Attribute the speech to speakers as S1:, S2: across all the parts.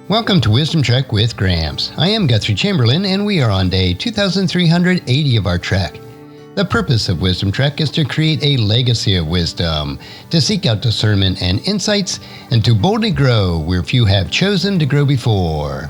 S1: Welcome to Wisdom Trek with Gramps. I am Guthrie Chamberlain, and we are on day 2380 of our trek. The purpose of Wisdom Trek is to create a legacy of wisdom, to seek out discernment and insights, and to boldly grow where few have chosen to grow before.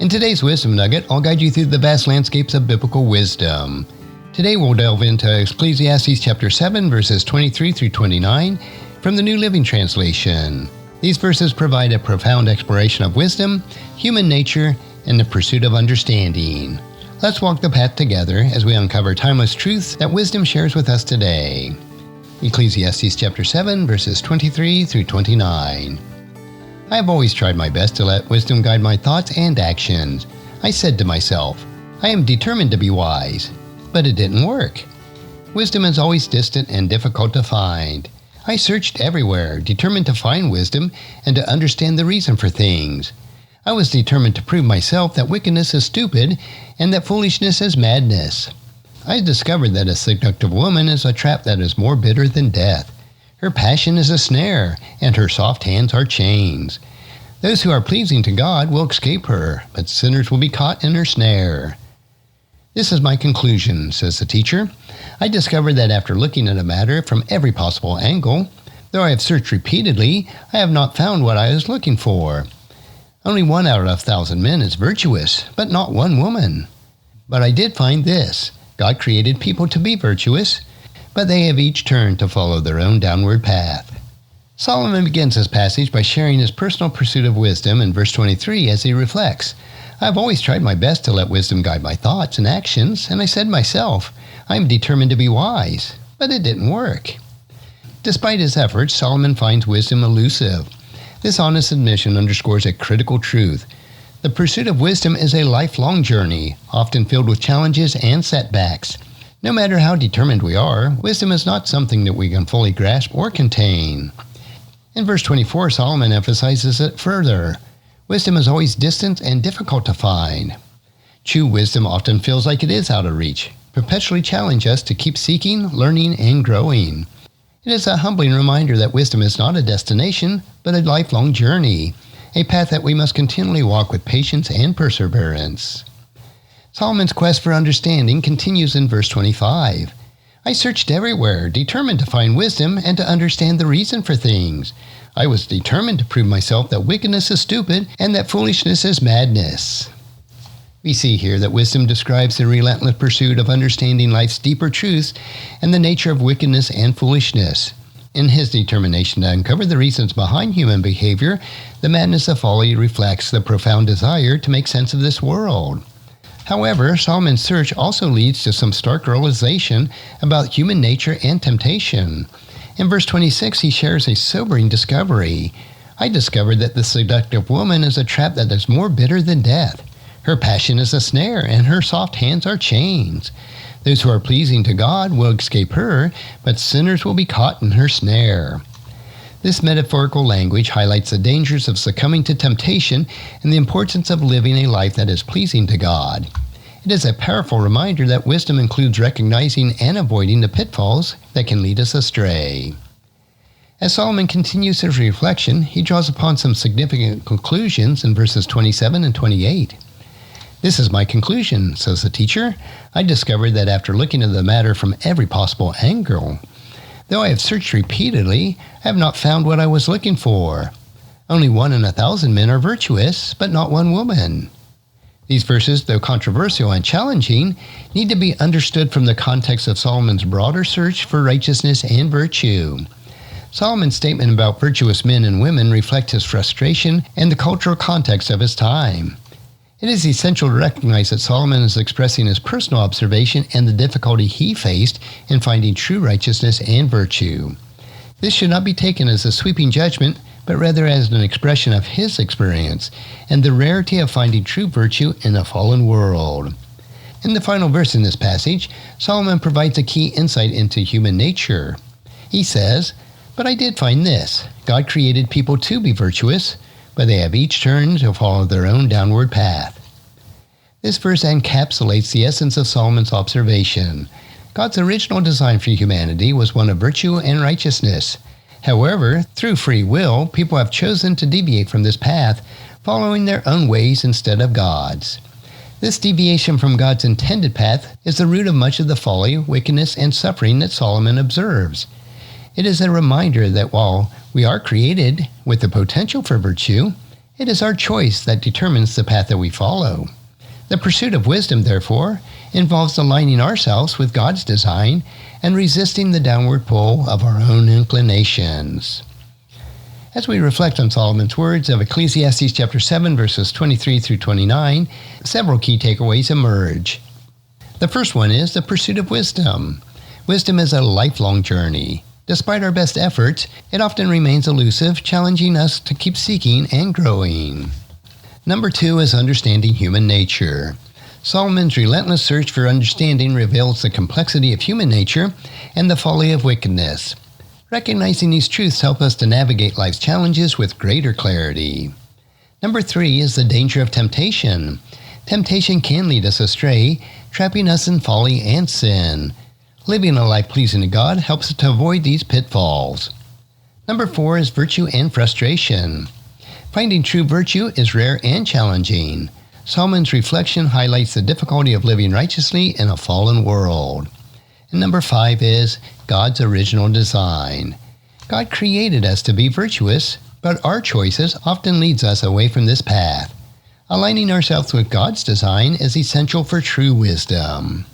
S1: In today's Wisdom Nugget, I'll guide you through the vast landscapes of biblical wisdom. Today we'll delve into Ecclesiastes chapter 7, verses 23 through 29 from the New Living Translation. These verses provide a profound exploration of wisdom, human nature, and the pursuit of understanding. Let's walk the path together as we uncover timeless truths that wisdom shares with us today. Ecclesiastes chapter 7, verses 23 through 29. I have always tried my best to let wisdom guide my thoughts and actions. I said to myself, I am determined to be wise. But it didn't work. Wisdom is always distant and difficult to find. I searched everywhere, determined to find wisdom and to understand the reason for things. I was determined to prove myself that wickedness is stupid and that foolishness is madness. I discovered that a seductive woman is a trap that is more bitter than death. Her passion is a snare, and her soft hands are chains. Those who are pleasing to God will escape her, but sinners will be caught in her snare. This is my conclusion, says the teacher. I discovered that after looking at a matter from every possible angle, though I have searched repeatedly, I have not found what I was looking for. Only 1 out of 1,000 men is virtuous, but not one woman. But I did find this. God created people to be virtuous, but they have each turned to follow their own downward path. Solomon begins this passage by sharing his personal pursuit of wisdom in verse 23 as he reflects. I've always tried my best to let wisdom guide my thoughts and actions, and I said myself, I am determined to be wise, but it didn't work. Despite his efforts, Solomon finds wisdom elusive. This honest admission underscores a critical truth. The pursuit of wisdom is a lifelong journey, often filled with challenges and setbacks. No matter how determined we are, wisdom is not something that we can fully grasp or contain. In verse 24, Solomon emphasizes it further. Wisdom is always distant and difficult to find. True wisdom often feels like it is out of reach, perpetually challenge us to keep seeking, learning, and growing. It is a humbling reminder that wisdom is not a destination, but a lifelong journey, a path that we must continually walk with patience and perseverance. Solomon's quest for understanding continues in verse 25. I searched everywhere, determined to find wisdom and to understand the reason for things. I was determined to prove myself that wickedness is stupid and that foolishness is madness. We see here that wisdom describes the relentless pursuit of understanding life's deeper truths and the nature of wickedness and foolishness. In his determination to uncover the reasons behind human behavior, the madness of folly reflects the profound desire to make sense of this world. However, Solomon's search also leads to some stark realization about human nature and temptation. In verse 26, he shares a sobering discovery. I discovered that the seductive woman is a trap that is more bitter than death. Her passion is a snare, and her soft hands are chains. Those who are pleasing to God will escape her, but sinners will be caught in her snare. This metaphorical language highlights the dangers of succumbing to temptation and the importance of living a life that is pleasing to God. It is a powerful reminder that wisdom includes recognizing and avoiding the pitfalls that can lead us astray. As Solomon continues his reflection, he draws upon some significant conclusions in verses 27 and 28. This is my conclusion, says the teacher. I discovered that after looking at the matter from every possible angle, though I have searched repeatedly, I have not found what I was looking for. Only 1 in 1,000 men are virtuous, but not one woman. These verses, though controversial and challenging, need to be understood from the context of Solomon's broader search for righteousness and virtue. Solomon's statement about virtuous men and women reflect his frustration and the cultural context of his time. It is essential to recognize that Solomon is expressing his personal observation and the difficulty he faced in finding true righteousness and virtue. This should not be taken as a sweeping judgment, but rather as an expression of his experience and the rarity of finding true virtue in a fallen world. In the final verse in this passage, Solomon provides a key insight into human nature. He says, But I did find this. God created people to be virtuous, but they have each turned to follow their own downward path. This verse encapsulates the essence of Solomon's observation. God's original design for humanity was one of virtue and righteousness. However, through free will, people have chosen to deviate from this path, following their own ways instead of God's. This deviation from God's intended path is the root of much of the folly, wickedness, and suffering that Solomon observes. It is a reminder that while we are created with the potential for virtue, it is our choice that determines the path that we follow. The pursuit of wisdom, therefore, involves aligning ourselves with God's design and resisting the downward pull of our own inclinations. As we reflect on Solomon's words of Ecclesiastes chapter 7, verses 23 through 29, several key takeaways emerge. The first one is the pursuit of wisdom. Wisdom is a lifelong journey. Despite our best efforts, it often remains elusive, challenging us to keep seeking and growing. Number 2 is understanding human nature. Solomon's relentless search for understanding reveals the complexity of human nature and the folly of wickedness. Recognizing these truths help us to navigate life's challenges with greater clarity. Number 3 is the danger of temptation. Temptation can lead us astray, trapping us in folly and sin. Living a life pleasing to God helps us to avoid these pitfalls. Number 4 is virtue and frustration. Finding true virtue is rare and challenging. Solomon's reflection highlights the difficulty of living righteously in a fallen world. And number 5 is God's original design. God created us to be virtuous, but our choices often leads us away from this path. Aligning ourselves with God's design is essential for true wisdom.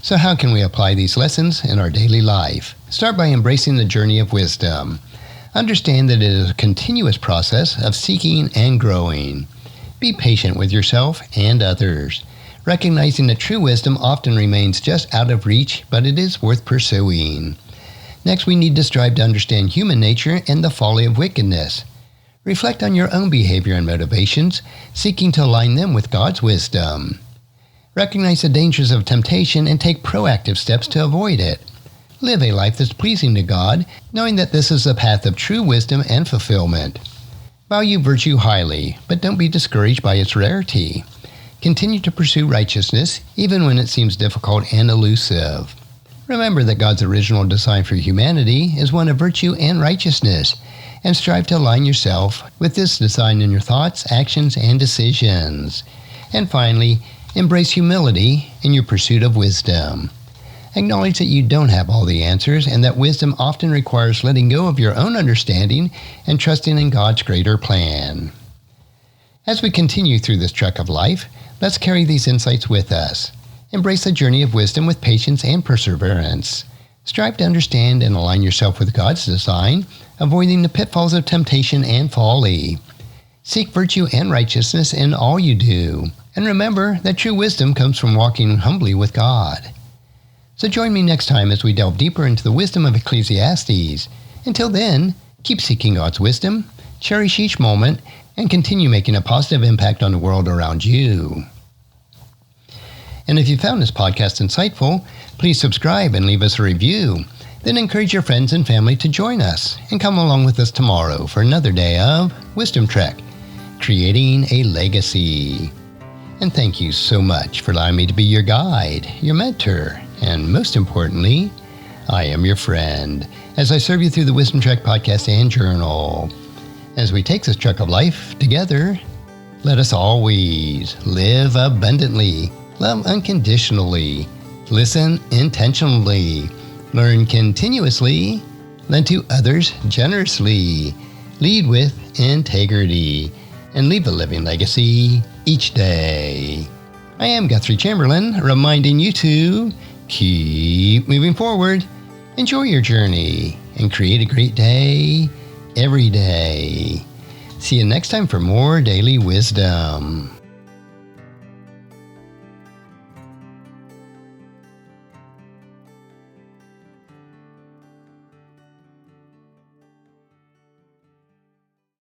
S1: So how can we apply these lessons in our daily life? Start by embracing the journey of wisdom. Understand that it is a continuous process of seeking and growing. Be patient with yourself and others, recognizing that true wisdom often remains just out of reach, but it is worth pursuing. Next, we need to strive to understand human nature and the folly of wickedness. Reflect on your own behavior and motivations, seeking to align them with God's wisdom. Recognize the dangers of temptation and take proactive steps to avoid it. Live a life that's pleasing to God, knowing that this is the path of true wisdom and fulfillment. Value virtue highly, but don't be discouraged by its rarity. Continue to pursue righteousness, even when it seems difficult and elusive. Remember that God's original design for humanity is one of virtue and righteousness, and strive to align yourself with this design in your thoughts, actions, and decisions. And finally, embrace humility in your pursuit of wisdom. Acknowledge that you don't have all the answers and that wisdom often requires letting go of your own understanding and trusting in God's greater plan. As we continue through this trek of life, let's carry these insights with us. Embrace the journey of wisdom with patience and perseverance. Strive to understand and align yourself with God's design, avoiding the pitfalls of temptation and folly. Seek virtue and righteousness in all you do. And remember that true wisdom comes from walking humbly with God. So join me next time as we delve deeper into the wisdom of Ecclesiastes. Until then, keep seeking God's wisdom, cherish each moment, and continue making a positive impact on the world around you. And if you found this podcast insightful, please subscribe and leave us a review. Then encourage your friends and family to join us and come along with us tomorrow for another day of Wisdom Trek, creating a legacy. And thank you so much for allowing me to be your guide, your mentor, and most importantly, I am your friend as I serve you through the Wisdom Trek podcast and journal. As we take this trek of life together, let us always live abundantly, love unconditionally, listen intentionally, learn continuously, lend to others generously, lead with integrity, and leave a living legacy each day. I am Guthrie Chamberlain, reminding you to keep moving forward, enjoy your journey, and create a great day every day. See you next time for more daily wisdom.